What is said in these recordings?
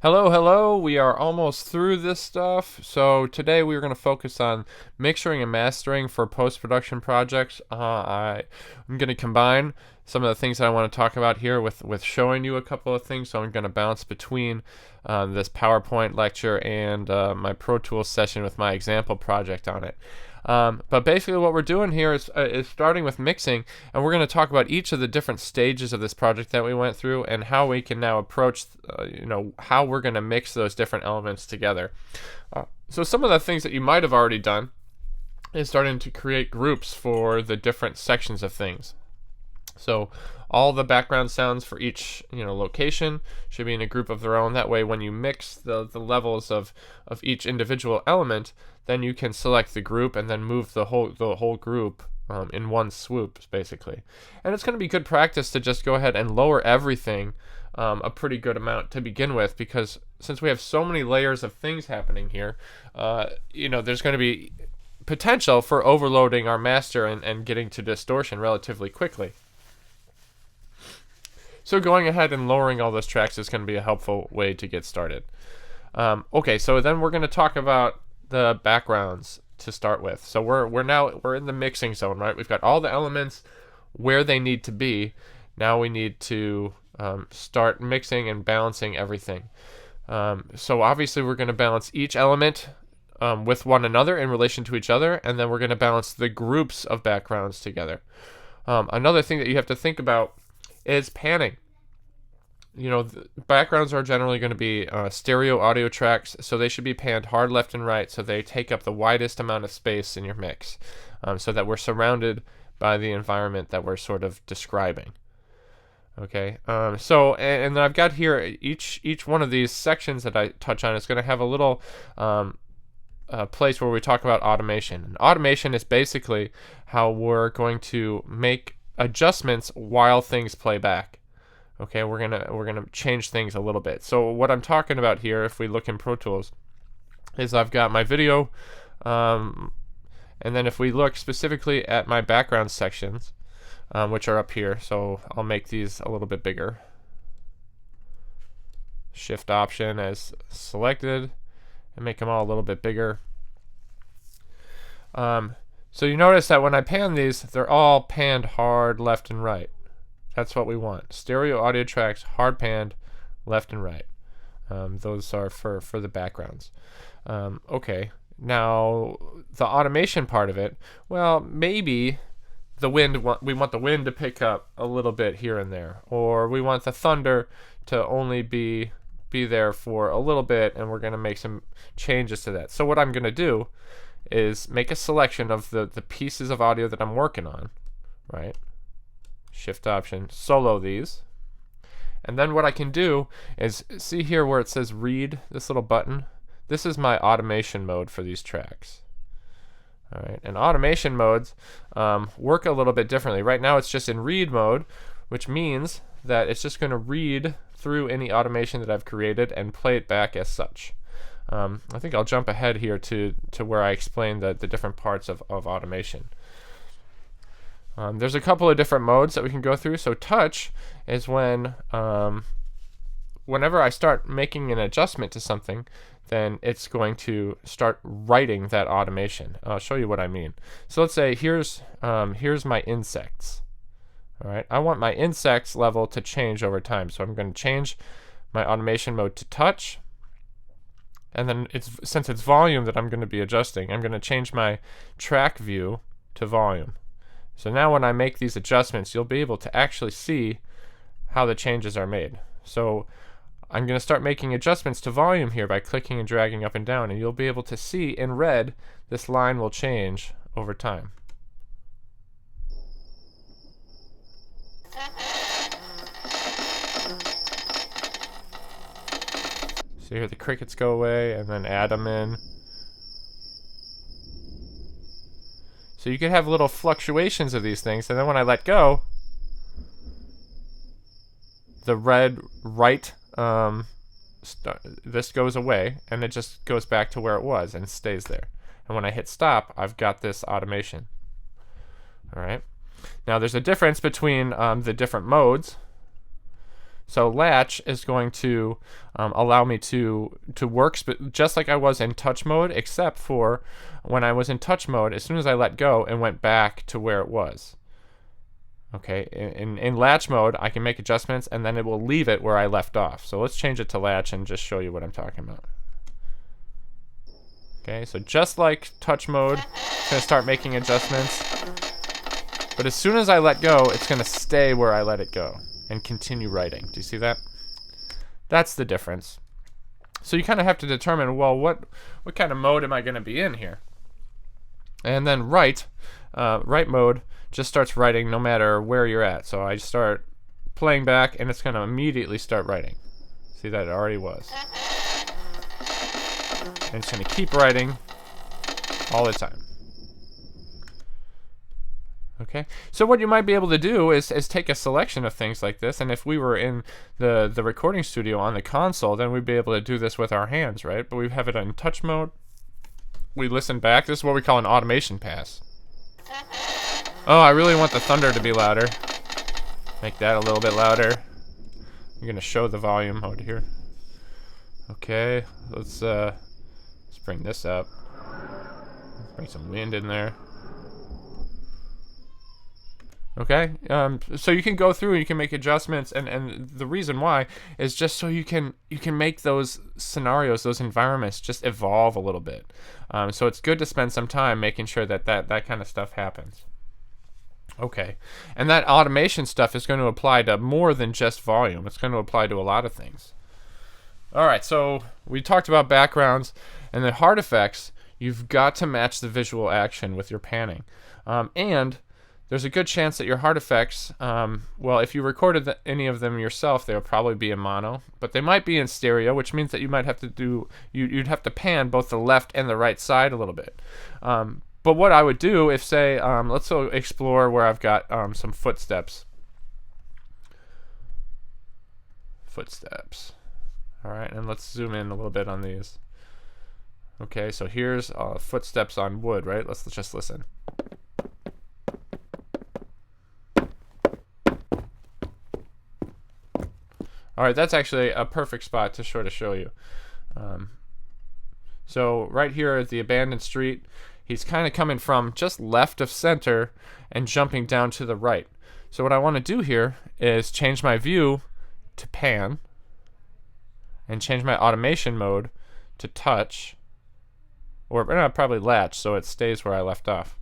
Hello, hello. We are almost through this stuff. So today we are going to focus on mixing and mastering for post-production projects. I'm going to combine some of the things that I want to talk about here with showing you a couple of things. So I'm going to bounce between this PowerPoint lecture and my Pro Tools session with my example project on it. But basically what we're doing here is starting with mixing, and we're going to talk about each of the different stages of this project that we went through and how we can now approach, how we're going to mix those different elements together. So some of the things that you might have already done is starting to create groups for the different sections of things. So all the background sounds for each location should be in a group of their own. That way when you mix the levels of each individual element, then you can select the group and then move the whole group in one swoop, basically. And it's going to be good practice to just go ahead and lower everything a pretty good amount to begin with, because since we have so many layers of things happening here, there's going to be potential for overloading our master and getting to distortion relatively quickly. So going ahead and lowering all those tracks is going to be a helpful way to get started. Okay, so then we're going to talk about the backgrounds to start with. So we're in the mixing zone, right? We've got all the elements where they need to be. Now we need to start mixing and balancing everything. So obviously we're going to balance each element with one another in relation to each other, and then we're going to balance the groups of backgrounds together. Another thing that you have to think about is panning. The backgrounds are generally going to be stereo audio tracks, so they should be panned hard left and right so they take up the widest amount of space in your mix, so that we're surrounded by the environment that we're sort of describing. Okay, so and then I've got here each one of these sections that I touch on is going to have a little place where we talk about automation. And automation is basically how we're going to make adjustments while things play back. Okay, we're gonna change things a little bit. So what I'm talking about here, if we look in Pro Tools, is I've got my video, and then if we look specifically at my background sections, which are up here, so I'll make these a little bit bigger. Shift Option as selected, and make them all a little bit bigger. So you notice that when I pan these, they're all panned hard left and right. That's what we want. Stereo audio tracks, hard panned, left and right. Those are for the backgrounds. Okay, now the automation part of it, well, maybe the wind, we want the wind to pick up a little bit here and there, or we want the thunder to only be there for a little bit, and we're going to make some changes to that. So what I'm going to do is make a selection of the pieces of audio that I'm working on, right? Shift Option, solo these. And then what I can do is, see here where it says read, this little button? This is my automation mode for these tracks. All right, and automation modes work a little bit differently. Right now it's just in read mode, which means that it's just going to read through any automation that I've created and play it back as such. I think I'll jump ahead here to where I explain the different parts of automation. There's a couple of different modes that we can go through. So touch is when, whenever I start making an adjustment to something, then it's going to start writing that automation. I'll show you what I mean. So let's say here's my insects. All right, I want my insects level to change over time. So I'm going to change my automation mode to touch. And then since it's volume that I'm going to be adjusting, I'm going to change my track view to volume. So now when I make these adjustments, you'll be able to actually see how the changes are made. So I'm going to start making adjustments to volume here by clicking and dragging up and down, and you'll be able to see in red this line will change over time. So here the crickets go away, and then add them in. So you can have little fluctuations of these things, and then when I let go, the red right, this goes away, and it just goes back to where it was and stays there. And when I hit stop, I've got this automation. All right. Now there's a difference between the different modes. So latch is going to allow me to work just like I was in touch mode, except for when I was in touch mode, as soon as I let go, it went back to where it was. Okay, in latch mode, I can make adjustments, and then it will leave it where I left off. So let's change it to latch and just show you what I'm talking about. Okay, so just like touch mode, it's going to start making adjustments. But as soon as I let go, it's going to stay where I let it go and continue writing. Do you see that? That's the difference. So you kind of have to determine, well, what kind of mode am I going to be in here? And then write mode just starts writing no matter where you're at. So I start playing back, and it's going to immediately start writing. See that? It already was. And it's going to keep writing all the time. Okay, so what you might be able to do is take a selection of things like this, and if we were in the recording studio on the console, then we'd be able to do this with our hands, right? But we have it in touch mode. We listen back. This is what we call an automation pass. Oh, I really want the thunder to be louder. Make that a little bit louder. I'm going to show the volume mode here. Okay, let's bring this up. Bring some wind in there. Okay, so you can go through and you can make adjustments, and the reason why is just so you can make those scenarios, those environments just evolve a little bit. So it's good to spend some time making sure that kind of stuff happens. Okay, and that automation stuff is going to apply to more than just volume. It's going to apply to a lot of things. All right, so we talked about backgrounds, and the hard effects. You've got to match the visual action with your panning, and there's a good chance that your hard effects, well, if you recorded any of them yourself, they would probably be in mono, but they might be in stereo, which means that you might have to do, you'd have to pan both the left and the right side a little bit. But what I would do if, say, let's go explore where I've got some footsteps. All right, and let's zoom in a little bit on these. Okay, so here's footsteps on wood, right? Let's just listen. All right, that's actually a perfect spot to sort of show you. So right here at the abandoned street, he's kind of coming from just left of center and jumping down to the right. So what I want to do here is change my view to pan and change my automation mode to touch, or probably latch, so it stays where I left off.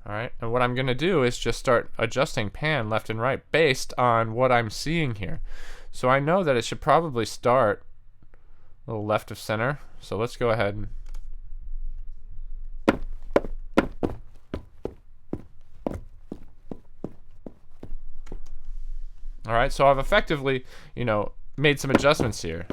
All right, and what I'm going to do is just start adjusting pan left and right based on what I'm seeing here. So I know that it should probably start a little left of center. So let's go ahead and all right, so I've effectively, made some adjustments here.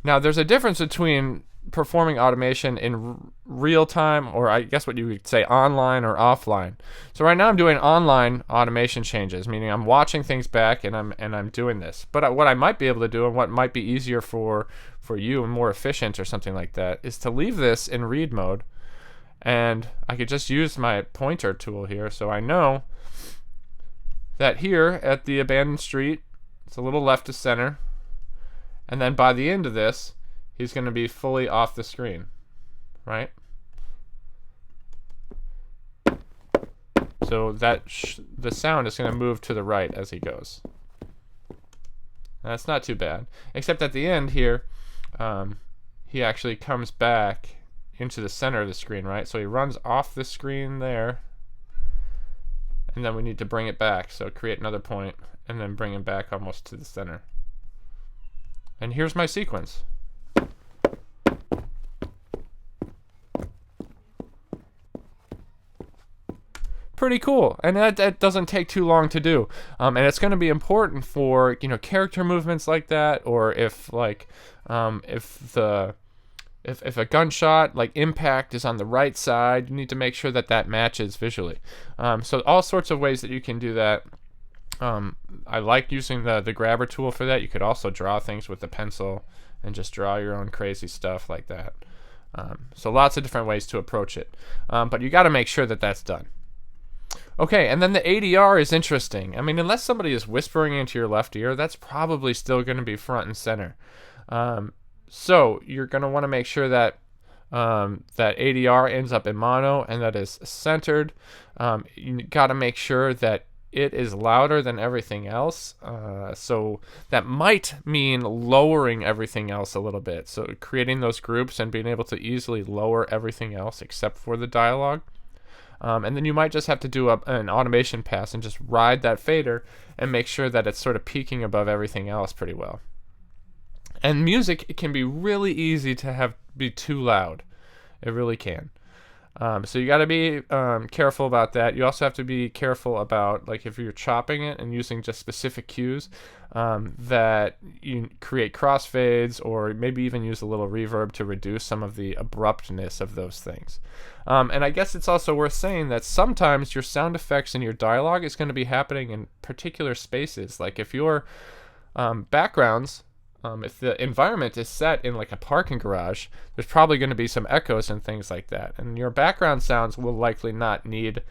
Now there's a difference between performing automation in real time, or I guess what you would say online or offline. So right now I'm doing online automation changes, meaning I'm watching things back and I'm doing this. But what I might be able to do, and what might be easier for you and more efficient or something like that, is to leave this in read mode, and I could just use my pointer tool here. So I know that here at the abandoned street, it's a little left of center, and then by the end of this, he's going to be fully off the screen, right? So that the sound is going to move to the right as he goes. That's not too bad, except at the end here, he actually comes back into the center of the screen, right? So he runs off the screen there, and then we need to bring it back. So create another point, and then bring him back almost to the center. And here's my sequence. Pretty cool, and that doesn't take too long to do, and it's going to be important for character movements like that, or if if a gunshot impact is on the right side, you need to make sure that matches visually. So all sorts of ways that you can do that. I like using the grabber tool for that. You could also draw things with the pencil and just draw your own crazy stuff like that. So lots of different ways to approach it, but you got to make sure that that's done. Okay, and then the ADR is interesting. I mean, unless somebody is whispering into your left ear, that's probably still going to be front and center. So you're going to want to make sure that that ADR ends up in mono and that is centered. You got to make sure that it is louder than everything else. So that might mean lowering everything else a little bit. So creating those groups and being able to easily lower everything else except for the dialogue. And then you might just have to do an automation pass and just ride that fader and make sure that it's sort of peaking above everything else pretty well. And music, it can be really easy to be too loud. It really can. So you got to be careful about that. You also have to be careful about, like, if you're chopping it and using just specific cues, that you create crossfades or maybe even use a little reverb to reduce some of the abruptness of those things. And I guess it's also worth saying that sometimes your sound effects and your dialogue is going to be happening in particular spaces. Like if your backgrounds, if the environment is set in like a parking garage, there's probably going to be some echoes and things like that. And your background sounds will likely not need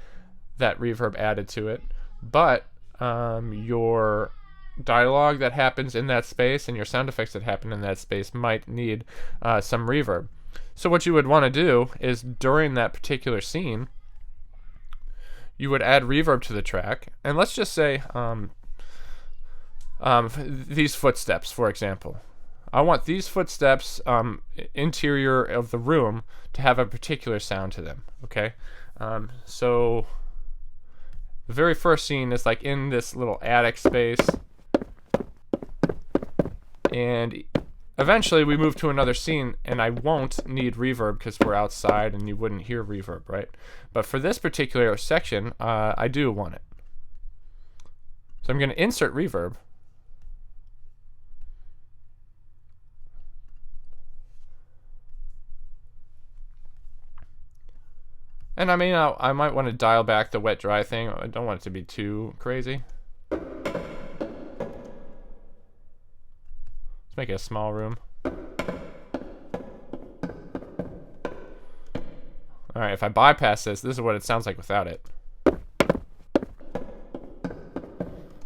that reverb added to it. But your dialogue that happens in that space and your sound effects that happen in that space might need some reverb. So what you would want to do is during that particular scene, you would add reverb to the track. And let's just say these footsteps, for example. I want these footsteps interior of the room to have a particular sound to them, okay? So the very first scene is like in this little attic space, and eventually we move to another scene and I won't need reverb because we're outside and you wouldn't hear reverb, right? But for this particular section, I do want it. So I'm going to insert reverb. And I mean, I might want to dial back the wet dry thing. I don't want it to be too crazy. Let's make it a small room. Alright, if I bypass this is what it sounds like without it.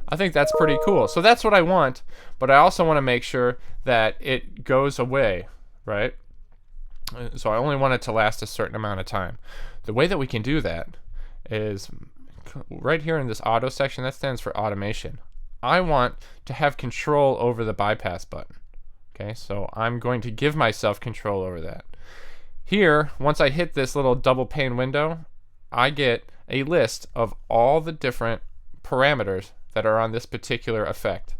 I think that's pretty cool. So that's what I want, but I also want to make sure that it goes away, right? So I only want it to last a certain amount of time. The way that we can do that is right here in this auto section. That stands for automation. I want to have control over the bypass button. Okay, so I'm going to give myself control over that. Here, once I hit this little double pane window, I get a list of all the different parameters that are on this particular effect,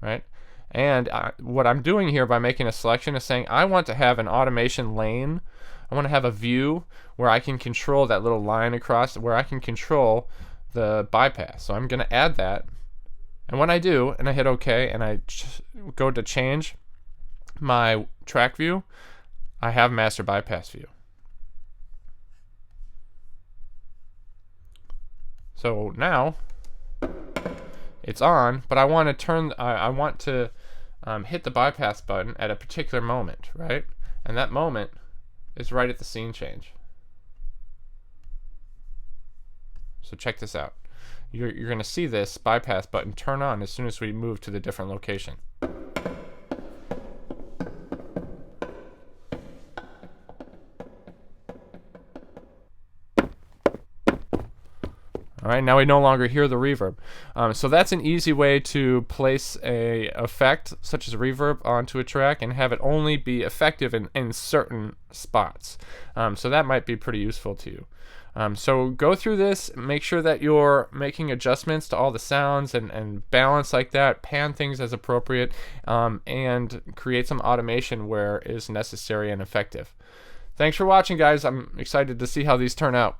right? And what I'm doing here by making a selection is saying I want to have an automation lane. I want to have a view where I can control that little line across, where I can control the bypass. So I'm going to add that. And when I do, and I hit OK, and I go to change my track view, I have master bypass view. So now it's on, but I want to turn. I want to hit the bypass button at a particular moment, right? And that moment is right at the scene change. So check this out. You're going to see this bypass button turn on as soon as we move to the different location. All right, now we no longer hear the reverb. So that's an easy way to place a effect such as reverb onto a track and have it only be effective in certain spots. So that might be pretty useful to you. So go through this, make sure that you're making adjustments to all the sounds and balance like that, pan things as appropriate, and create some automation where is necessary and effective. Thanks for watching, guys. I'm excited to see how these turn out.